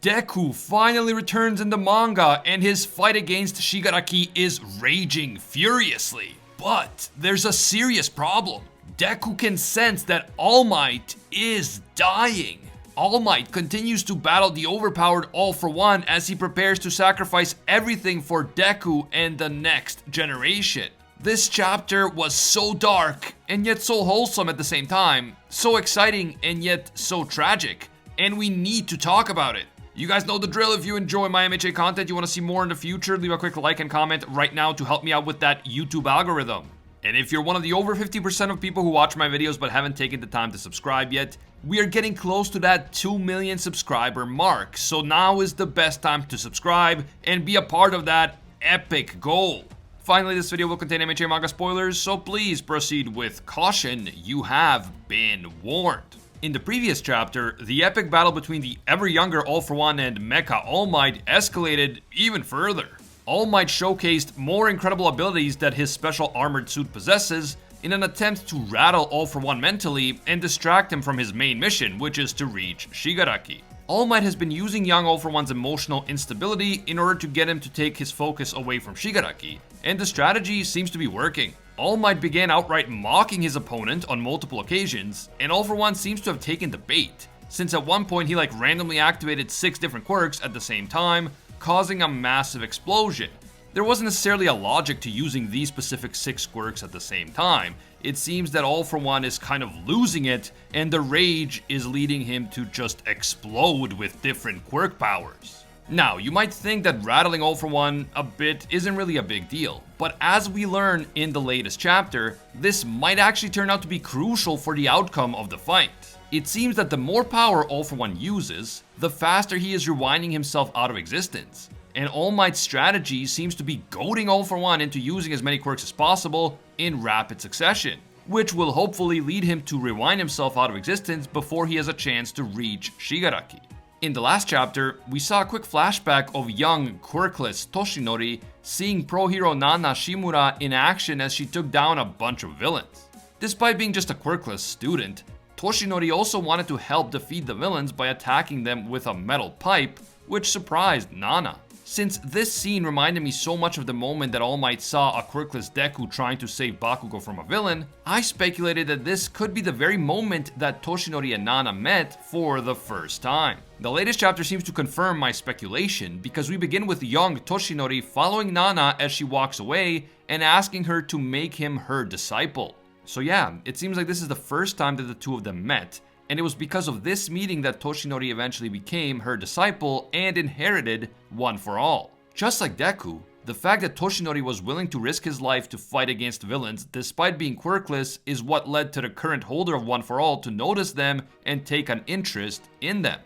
Deku finally returns in the manga and his fight against Shigaraki is raging furiously. But there's a serious problem. Deku can sense that All Might is dying. All Might continues to battle the overpowered All for One as he prepares to sacrifice everything for Deku and the next generation. This chapter was so dark and yet so wholesome at the same time, so exciting and yet so tragic, and we need to talk about it. You guys know the drill. If you enjoy my MHA content, you want to see more in the future, leave a quick like and comment right now to help me out with that YouTube algorithm. And if you're one of the over 50% of people who watch my videos but haven't taken the time to subscribe yet, we are getting close to that 2 million subscriber mark. So now is the best time to subscribe and be a part of that epic goal. Finally, this video will contain MHA manga spoilers, so please proceed with caution. You have been warned. In the previous chapter, the epic battle between the ever younger All for One and Mecha All Might escalated even further. All Might showcased more incredible abilities that his special armored suit possesses in an attempt to rattle All for One mentally and distract him from his main mission, which is to reach Shigaraki. All Might has been using young All for One's emotional instability in order to get him to take his focus away from Shigaraki, and the strategy seems to be working. All Might began outright mocking his opponent on multiple occasions, and All for One seems to have taken the bait, since at one point he randomly activated 6 different quirks at the same time, causing a massive explosion. There wasn't necessarily a logic to using these specific 6 quirks at the same time. It seems that All for One is kind of losing it, and the rage is leading him to just explode with different quirk powers. Now, you might think that rattling All for One a bit isn't really a big deal, but as we learn in the latest chapter, this might actually turn out to be crucial for the outcome of the fight. It seems that the more power All for One uses, the faster he is rewinding himself out of existence. And All Might's strategy seems to be goading All for One into using as many quirks as possible in rapid succession, which will hopefully lead him to rewind himself out of existence before he has a chance to reach Shigaraki. In the last chapter, we saw a quick flashback of young, quirkless Toshinori seeing pro hero Nana Shimura in action as she took down a bunch of villains. Despite being just a quirkless student, Toshinori also wanted to help defeat the villains by attacking them with a metal pipe, which surprised Nana. Since this scene reminded me so much of the moment that All Might saw a quirkless Deku trying to save Bakugo from a villain, I speculated that this could be the very moment that Toshinori and Nana met for the first time. The latest chapter seems to confirm my speculation because we begin with young Toshinori following Nana as she walks away and asking her to make him her disciple. So yeah, it seems like this is the first time that the two of them met, and it was because of this meeting that Toshinori eventually became her disciple and inherited One for All. Just like Deku, the fact that Toshinori was willing to risk his life to fight against villains despite being quirkless is what led to the current holder of One for All to notice them and take an interest in them.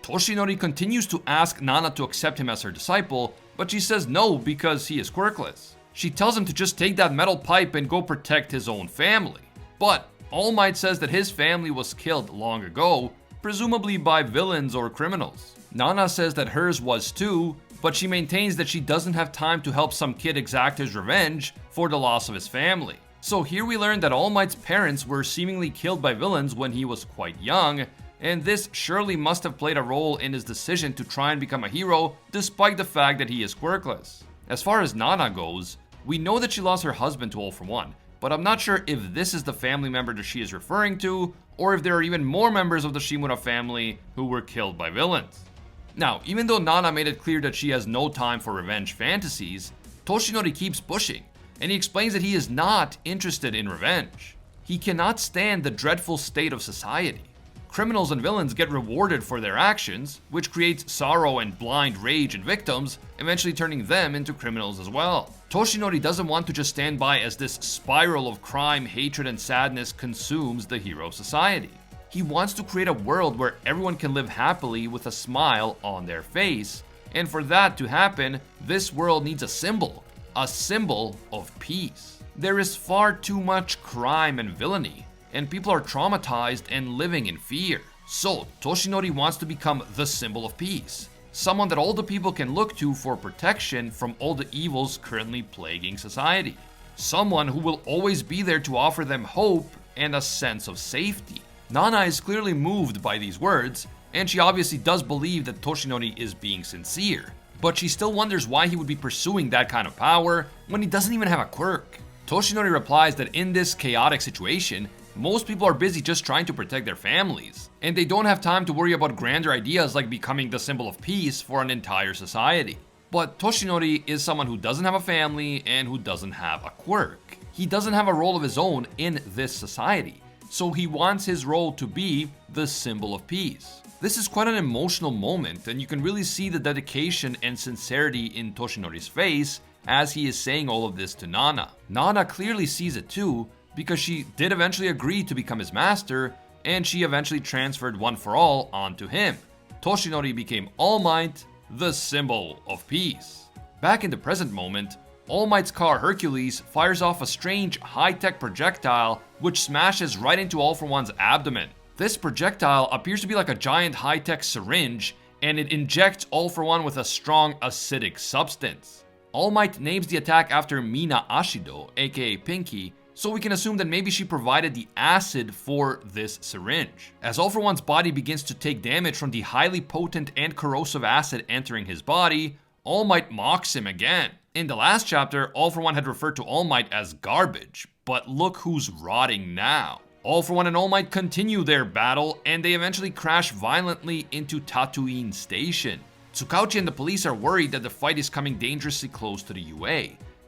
Toshinori continues to ask Nana to accept him as her disciple, but she says no because he is quirkless. She tells him to just take that metal pipe and go protect his own family. But All Might says that his family was killed long ago, presumably by villains or criminals. Nana says that hers was too, but she maintains that she doesn't have time to help some kid exact his revenge for the loss of his family. So here we learn that All Might's parents were seemingly killed by villains when he was quite young, and this surely must have played a role in his decision to try and become a hero despite the fact that he is quirkless. As far as Nana goes, we know that she lost her husband to All for One, but I'm not sure if this is the family member that she is referring to, or if there are even more members of the Shimura family who were killed by villains. Now, even though Nana made it clear that she has no time for revenge fantasies, Toshinori keeps pushing, and he explains that he is not interested in revenge. He cannot stand the dreadful state of society. Criminals and villains get rewarded for their actions, which creates sorrow and blind rage in victims, eventually turning them into criminals as well. Toshinori doesn't want to just stand by as this spiral of crime, hatred, and sadness consumes the hero society. He wants to create a world where everyone can live happily with a smile on their face, and for that to happen, this world needs a symbol of peace. There is far too much crime and villainy, and people are traumatized and living in fear. So Toshinori wants to become the symbol of peace, someone that all the people can look to for protection from all the evils currently plaguing society. Someone who will always be there to offer them hope and a sense of safety. Nana is clearly moved by these words, and she obviously does believe that Toshinori is being sincere. But she still wonders why he would be pursuing that kind of power when he doesn't even have a quirk. Toshinori replies that in this chaotic situation, most people are busy just trying to protect their families, and they don't have time to worry about grander ideas like becoming the symbol of peace for an entire society. But Toshinori is someone who doesn't have a family and who doesn't have a quirk. He doesn't have a role of his own in this society, so he wants his role to be the symbol of peace. This is quite an emotional moment, and you can really see the dedication and sincerity in Toshinori's face as he is saying all of this to Nana. Nana clearly sees it too, because she did eventually agree to become his master, and she eventually transferred One for All onto him. Toshinori became All Might, the symbol of peace. Back in the present moment, All Might's car Hercules fires off a strange high-tech projectile which smashes right into All for One's abdomen. This projectile appears to be like a giant high-tech syringe, and it injects All for One with a strong acidic substance. All Might names the attack after Mina Ashido, aka Pinky, so we can assume that maybe she provided the acid for this syringe. As All for One's body begins to take damage from the highly potent and corrosive acid entering his body, All Might mocks him again. In the last chapter, All for One had referred to All Might as garbage, but look who's rotting now. All for One and All Might continue their battle, and they eventually crash violently into Tatooine Station. Tsukauchi and the police are worried that the fight is coming dangerously close to the UA.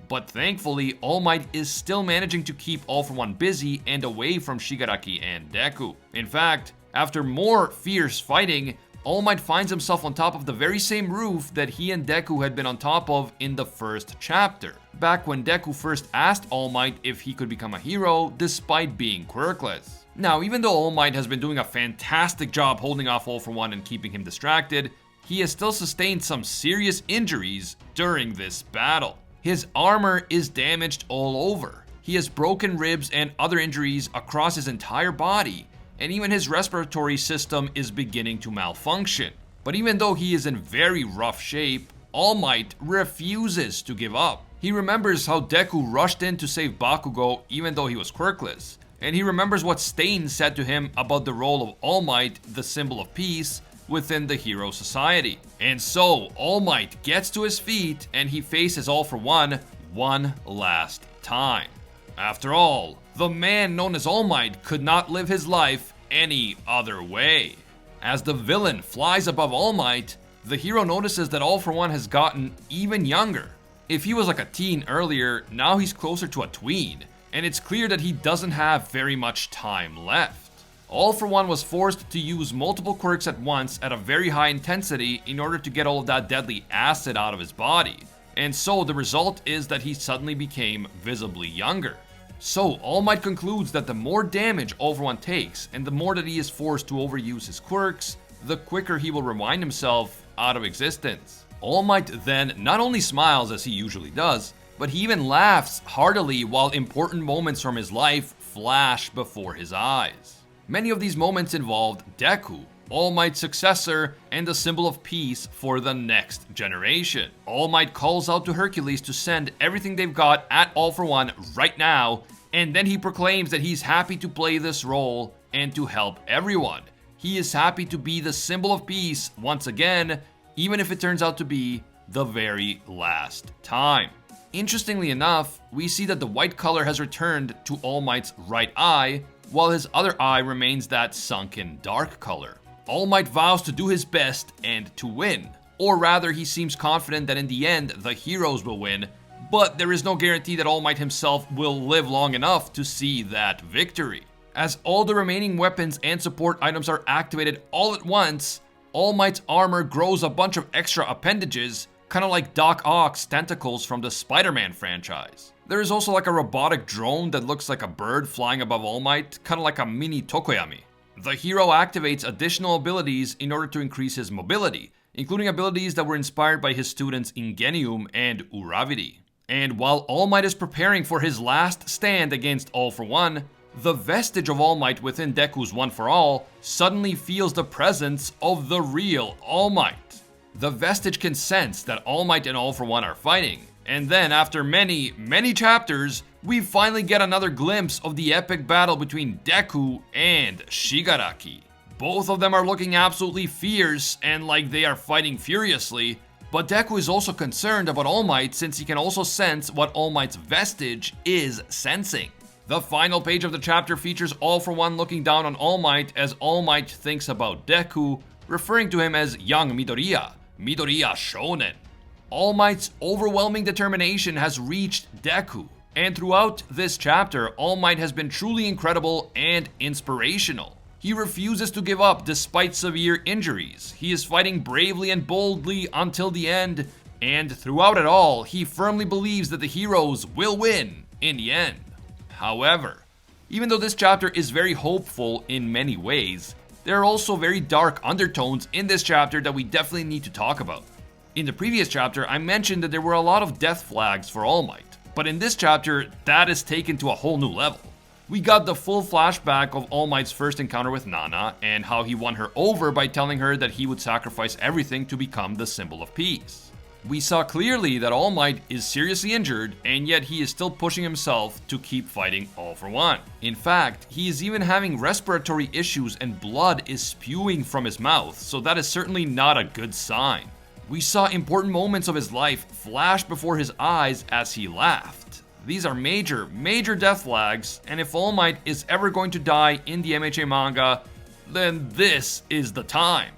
But thankfully, All Might is still managing to keep All for One busy and away from Shigaraki and Deku. In fact, after more fierce fighting, All Might finds himself on top of the very same roof that he and Deku had been on top of in the first chapter, back when Deku first asked All Might if he could become a hero despite being quirkless. Now, even though All Might has been doing a fantastic job holding off All for One and keeping him distracted, he has still sustained some serious injuries during this battle. His armor is damaged all over. He has broken ribs and other injuries across his entire body, and even his respiratory system is beginning to malfunction. But even though he is in very rough shape, All Might refuses to give up. He remembers how Deku rushed in to save Bakugo even though he was quirkless, and he remembers what Stain said to him about the role of All Might, the symbol of peace, within the hero society. And so, All Might gets to his feet and he faces All for One last time. After all, the man known as All Might could not live his life any other way. As the villain flies above All Might, the hero notices that All for One has gotten even younger. If he was like a teen earlier, now he's closer to a tween, and it's clear that he doesn't have very much time left. All for One was forced to use multiple quirks at once at a very high intensity in order to get all of that deadly acid out of his body. And so the result is that he suddenly became visibly younger. So All Might concludes that the more damage All for One takes and the more that he is forced to overuse his quirks, the quicker he will rewind himself out of existence. All Might then not only smiles as he usually does, but he even laughs heartily while important moments from his life flash before his eyes. Many of these moments involved Deku, All Might's successor and the symbol of peace for the next generation. All Might calls out to Hercules to send everything they've got at All for One right now, and then he proclaims that he's happy to play this role and to help everyone. He is happy to be the symbol of peace once again, even if it turns out to be the very last time. Interestingly enough, we see that the white color has returned to All Might's right eye, while his other eye remains that sunken dark color. All Might vows to do his best and to win. Or rather, he seems confident that in the end, the heroes will win, but there is no guarantee that All Might himself will live long enough to see that victory. As all the remaining weapons and support items are activated all at once, All Might's armor grows a bunch of extra appendages, kind of like Doc Ock's tentacles from the Spider-Man franchise. There is also like a robotic drone that looks like a bird flying above All Might, kind of like a mini Tokoyami. The hero activates additional abilities in order to increase his mobility, including abilities that were inspired by his students Ingenium and Uravity. And while All Might is preparing for his last stand against All for One, the vestige of All Might within Deku's One for All suddenly feels the presence of the real All Might. The vestige can sense that All Might and All for One are fighting, and then after many chapters, we finally get another glimpse of the epic battle between Deku and Shigaraki. Both of them are looking absolutely fierce and like they are fighting furiously, but Deku is also concerned about All Might since he can also sense what All Might's vestige is sensing. The final page of the chapter features All For One looking down on All Might as All Might thinks about Deku, referring to him as young Midoriya Shonen. All Might's overwhelming determination has reached Deku, and throughout this chapter, All Might has been truly incredible and inspirational. He refuses to give up despite severe injuries. He is fighting bravely and boldly until the end, and throughout it all, he firmly believes that the heroes will win in the end. However, even though this chapter is very hopeful in many ways, there are also very dark undertones in this chapter that we definitely need to talk about. In the previous chapter, I mentioned that there were a lot of death flags for All Might, but in this chapter, that is taken to a whole new level. We got the full flashback of All Might's first encounter with Nana and how he won her over by telling her that he would sacrifice everything to become the symbol of peace. We saw clearly that All Might is seriously injured, and yet he is still pushing himself to keep fighting All For One. In fact, he is even having respiratory issues and blood is spewing from his mouth, so that is certainly not a good sign. We saw important moments of his life flash before his eyes as he laughed. These are major death flags, and if All Might is ever going to die in the MHA manga, then this is the time.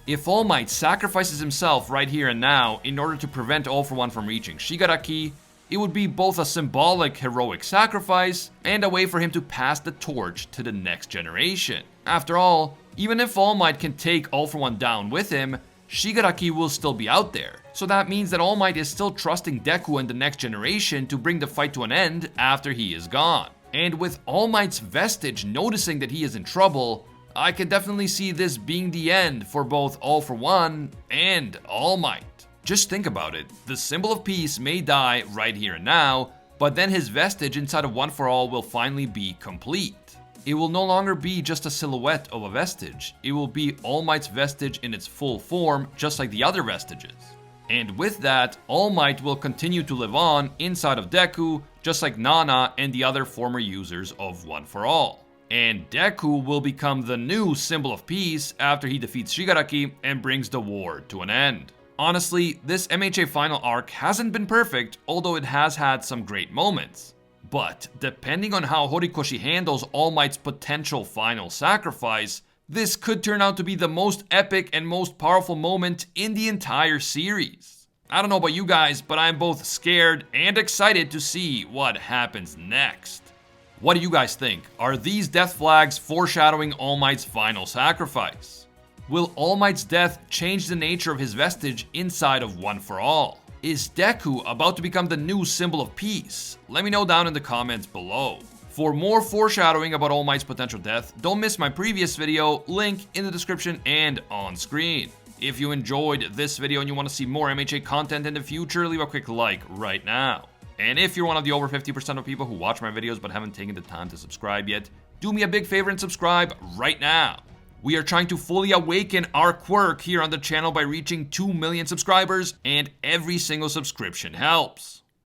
If All Might sacrifices himself right here and now in order to prevent All For One from reaching Shigaraki, it would be both a symbolic heroic sacrifice and a way for him to pass the torch to the next generation. After all, even if All Might can take All For One down with him, Shigaraki will still be out there. So that means that All Might is still trusting Deku and the next generation to bring the fight to an end after he is gone. And with All Might's vestige noticing that he is in trouble, I can definitely see this being the end for both All For One and All Might. Just think about it, the symbol of peace may die right here and now, but then his vestige inside of One For All will finally be complete. It will no longer be just a silhouette of a vestige, it will be All Might's vestige in its full form, just like the other vestiges. And with that, All Might will continue to live on inside of Deku, just like Nana and the other former users of One For All. And Deku will become the new symbol of peace after he defeats Shigaraki and brings the war to an end. Honestly, this MHA final arc hasn't been perfect, although it has had some great moments. But depending on how Horikoshi handles All Might's potential final sacrifice, this could turn out to be the most epic and most powerful moment in the entire series. I don't know about you guys, but I'm both scared and excited to see what happens next. What do you guys think? Are these death flags foreshadowing All Might's final sacrifice? Will All Might's death change the nature of his vestige inside of One For All? Is Deku about to become the new symbol of peace? Let me know down in the comments below. For more foreshadowing about All Might's potential death, don't miss my previous video, link in the description and on screen. If you enjoyed this video and you want to see more MHA content in the future, leave a quick like right now. And if you're one of the over 50% of people who watch my videos but haven't taken the time to subscribe yet, do me a big favor and subscribe right now. We are trying to fully awaken our quirk here on the channel by reaching 2 million subscribers, and every single subscription helps.